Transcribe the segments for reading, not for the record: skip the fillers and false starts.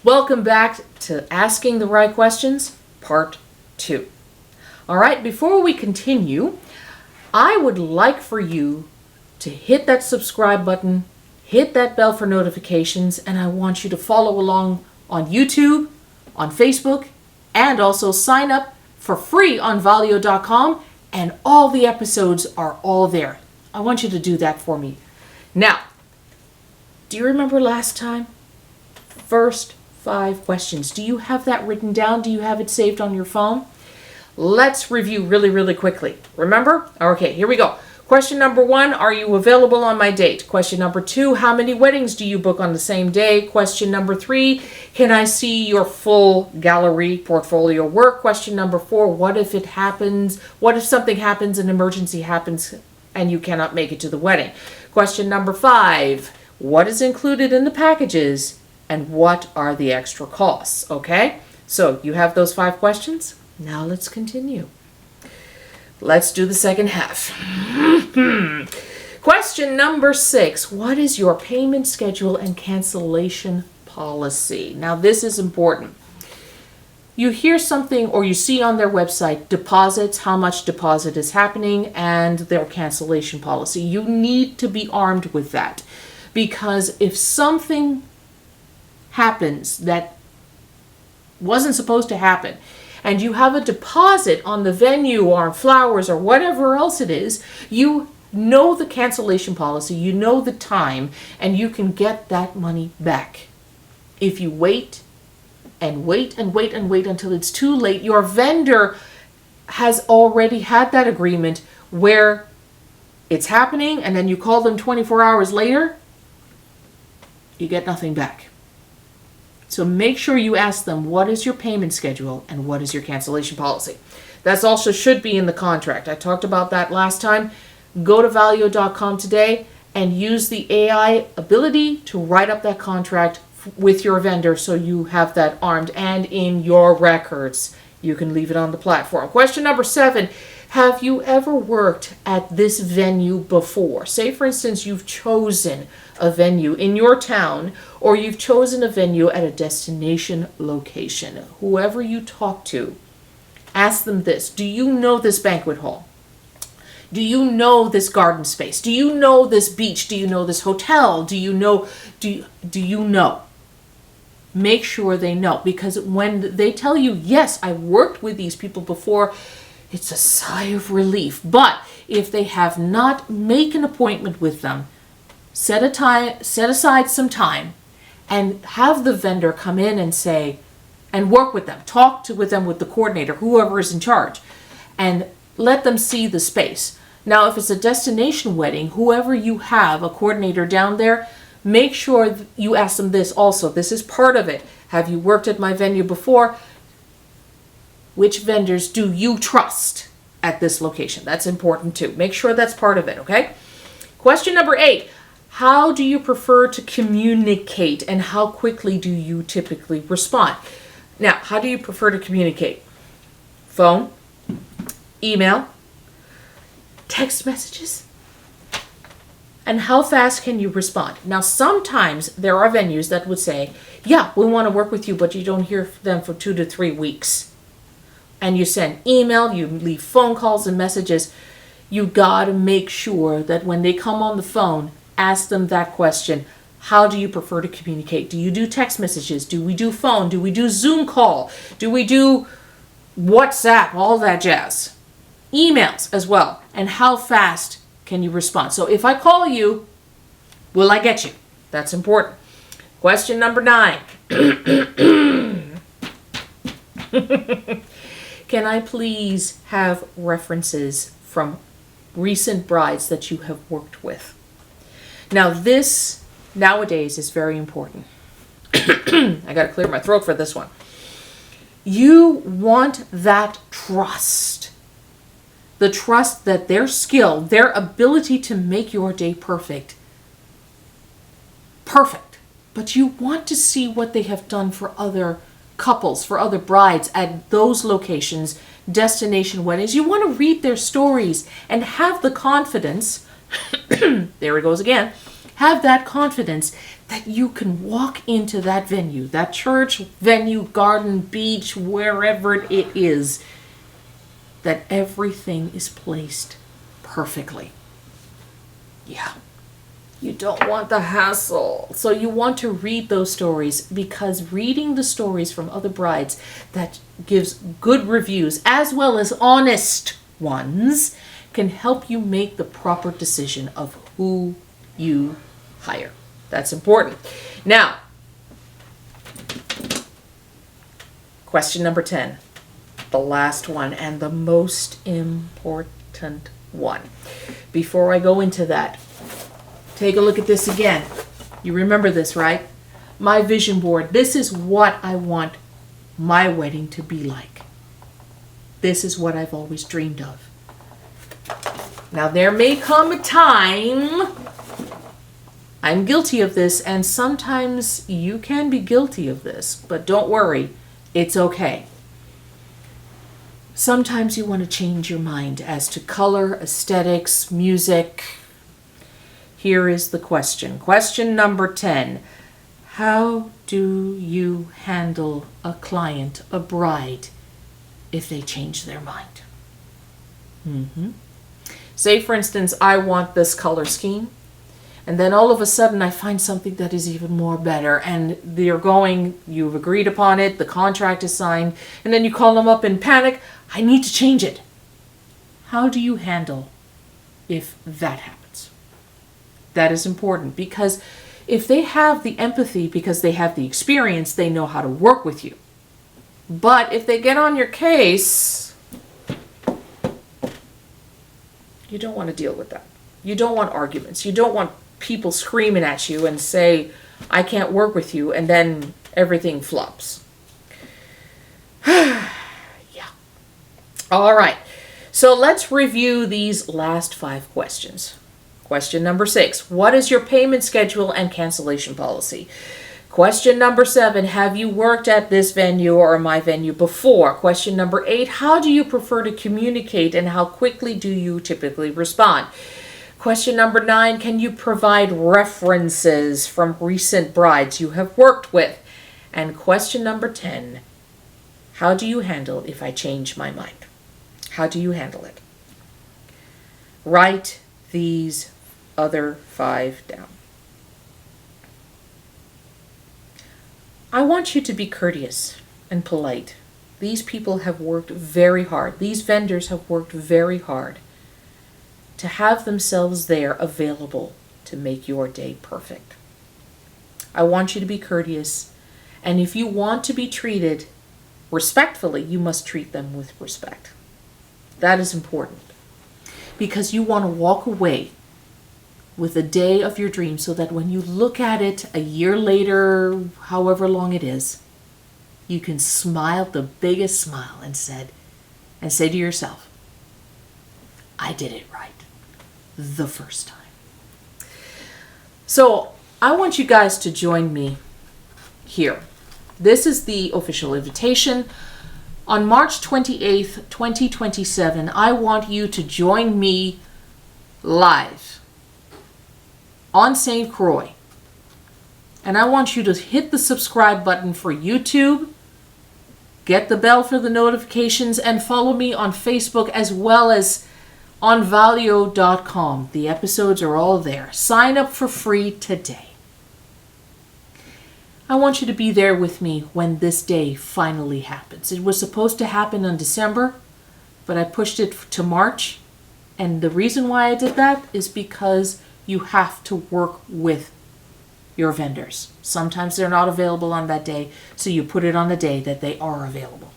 Welcome back to Asking the Right Questions, Part 2. All right, before we continue, I would like for you to hit that subscribe button, hit that bell for notifications, and I want you to follow along on YouTube, on Facebook, and also sign up for free on Vowlio.com, and all the episodes are all there. I want you to do that for me. Now, do you remember last time? First 5 questions. Do you have that written down? Do you have it saved on your phone? Let's review really quickly. Remember? Okay, here we go. Question number 1, are you available on my date? Question number 2, how many weddings do you book on the same day? Question number 3, can I see your full gallery portfolio work? Question number 4, what if it happens? What if something happens, an emergency happens, and you cannot make it to the wedding? Question number 5, what is included in the packages? And what are the extra costs, okay? So you have those 5 questions. Now let's continue. Let's do the second half. Question number 6, what is your payment schedule and cancellation policy? Now this is important. You hear something or you see on their website deposits, how much deposit is happening, and their cancellation policy. You need to be armed with that, because if something happens that wasn't supposed to happen, and you have a deposit on the venue or on flowers or whatever else it is, you know the cancellation policy, you know the time, and you can get that money back. If you wait and wait and wait and wait until it's too late, your vendor has already had that agreement where it's happening, and then you call them 24 hours later, you get nothing back. So make sure you ask them, what is your payment schedule and what is your cancellation policy? That also should be in the contract. I talked about that last time. Go to Vowlio.com today and use the AI ability to write up that contract with your vendor so you have that armed and in your records. You can leave it on the platform. Question number 7, have you ever worked at this venue before? Say, for instance, you've chosen a venue in your town, or you've chosen a venue at a destination location. Whoever you talk to, ask them this. Do you know this banquet hall? Do you know this garden space? Do you know this beach? Do you know this hotel? Do you know? Do you know? Make sure they know, because when they tell you, yes, I worked with these people before, it's a sigh of relief. But if they have not, make an appointment with them. Set aside some time and have the vendor come in and say, and work with them. Talk with them with the coordinator, whoever is in charge, and let them see the space. Now, if it's a destination wedding, whoever you have, a coordinator down there, make sure you ask them this also. This is part of it. Have you worked at my venue before? Which vendors do you trust at this location? That's important too. Make sure that's part of it, okay? Question number 8. How do you prefer to communicate, and how quickly do you typically respond? Now, how do you prefer to communicate? Phone, email, text messages? And how fast can you respond? Now, sometimes there are venues that would say, yeah, we want to work with you, but you don't hear from them for 2 to 3 weeks. And you send email, you leave phone calls and messages. You got to make sure that when they come on the phone, ask them that question. How do you prefer to communicate? Do you do text messages? Do we do phone? Do we do Zoom call? Do we do WhatsApp? All that jazz. Emails as well. And how fast can you respond? So if I call you, will I get you? That's important. Question number 9. Can I please have references from recent brides that you have worked with? Now this nowadays is very important. I got to clear my throat for this one. You want that trust. The trust that their skill, their ability to make your day perfect. But you want to see what they have done for other couples, for other brides at those locations, destination weddings. You want to read their stories and have the confidence, there it goes again, have that confidence that you can walk into that venue, that church, venue, garden, beach, wherever it is, that everything is placed perfectly. Yeah. You don't want the hassle. So you want to read those stories, because reading the stories from other brides that gives good reviews as well as honest ones can help you make the proper decision of who you hire. That's important. Now, question number 10, the last one and the most important one. Before I go into that, take a look at this again. You remember this, right? My vision board. This is what I want my wedding to be like. This is what I've always dreamed of. Now, there may come a time, I'm guilty of this, and sometimes you can be guilty of this, but don't worry, it's okay. Sometimes you want to change your mind as to color, aesthetics, music. Here is the question. Question number 10. How do you handle a client, a bride, if they change their mind? Say, for instance, I want this color scheme, and then all of a sudden I find something that is even more better, and you've agreed upon it, the contract is signed, and then you call them up in panic, I need to change it. How do you handle if that happens? That is important, because if they have the empathy, because they have the experience, they know how to work with you. But if they get on your case, you don't want to deal with that. You don't want arguments. You don't want people screaming at you and say, I can't work with you, and then everything flops. Yeah. All right. So let's review these last 5 questions. Question number 6, what is your payment schedule and cancellation policy? Question number 7, have you worked at this venue or my venue before? Question number 8, how do you prefer to communicate and how quickly do you typically respond? Question number 9, can you provide references from recent brides you have worked with? And question number 10, how do you handle if I change my mind? How do you handle it? Write these other 5 down. I want you to be courteous and polite. These people have worked very hard. These vendors have worked very hard to have themselves there available to make your day perfect. I want you to be courteous, and if you want to be treated respectfully, you must treat them with respect. That is important, because you want to walk away with a day of your dreams so that when you look at it a year later, however long it is, you can smile the biggest smile and say to yourself, I did it right the first time. So I want you guys to join me here. This is the official invitation. On March 28th, 2027, I want you to join me live on St. Croix. And I want you to hit the subscribe button for YouTube, get the bell for the notifications, and follow me on Facebook as well as on Vowlio.com. The episodes are all there. Sign up for free today. I want you to be there with me when this day finally happens. It was supposed to happen in December, but I pushed it to March. And the reason why I did that is because you have to work with your vendors. Sometimes they're not available on that day, so you put it on the day that they are available.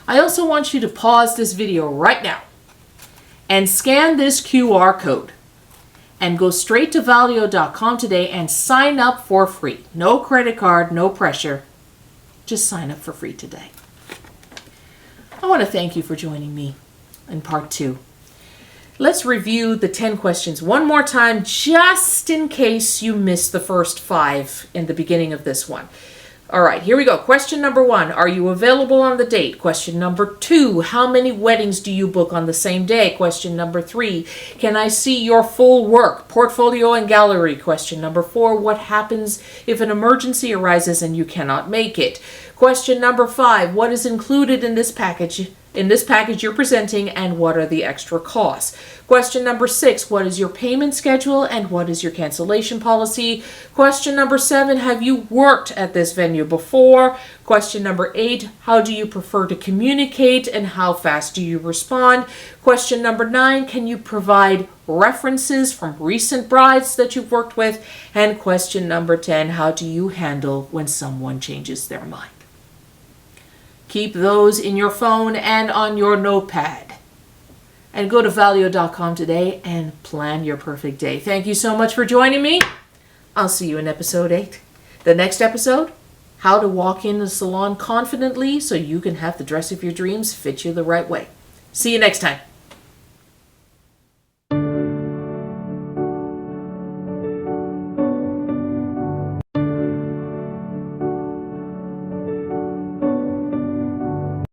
I also want you to pause this video right now and scan this QR code and go straight to Vowlio.com today and sign up for free. No credit card, no pressure. Just sign up for free today. I want to thank you for joining me in part 2. Let's review the 10 questions one more time, just in case you missed the first 5 in the beginning of this one. All right, here we go. Question number 1, are you available on the date? Question number 2, how many weddings do you book on the same day? Question number 3, can I see your full work, portfolio and gallery? Question number 4, what happens if an emergency arises and you cannot make it? Question number 5, what is included in this package? You're presenting, and what are the extra costs? Question number 6, what is your payment schedule and what is your cancellation policy? Question number 7, have you worked at this venue before? Question number 8, how do you prefer to communicate and how fast do you respond? Question number 9, can you provide references from recent brides that you've worked with? And question number 10, how do you handle when someone changes their mind? Keep those in your phone and on your notepad. And go to Vowlio.com today and plan your perfect day. Thank you so much for joining me. I'll see you in episode 8. The next episode, how to walk in the salon confidently so you can have the dress of your dreams fit you the right way. See you next time.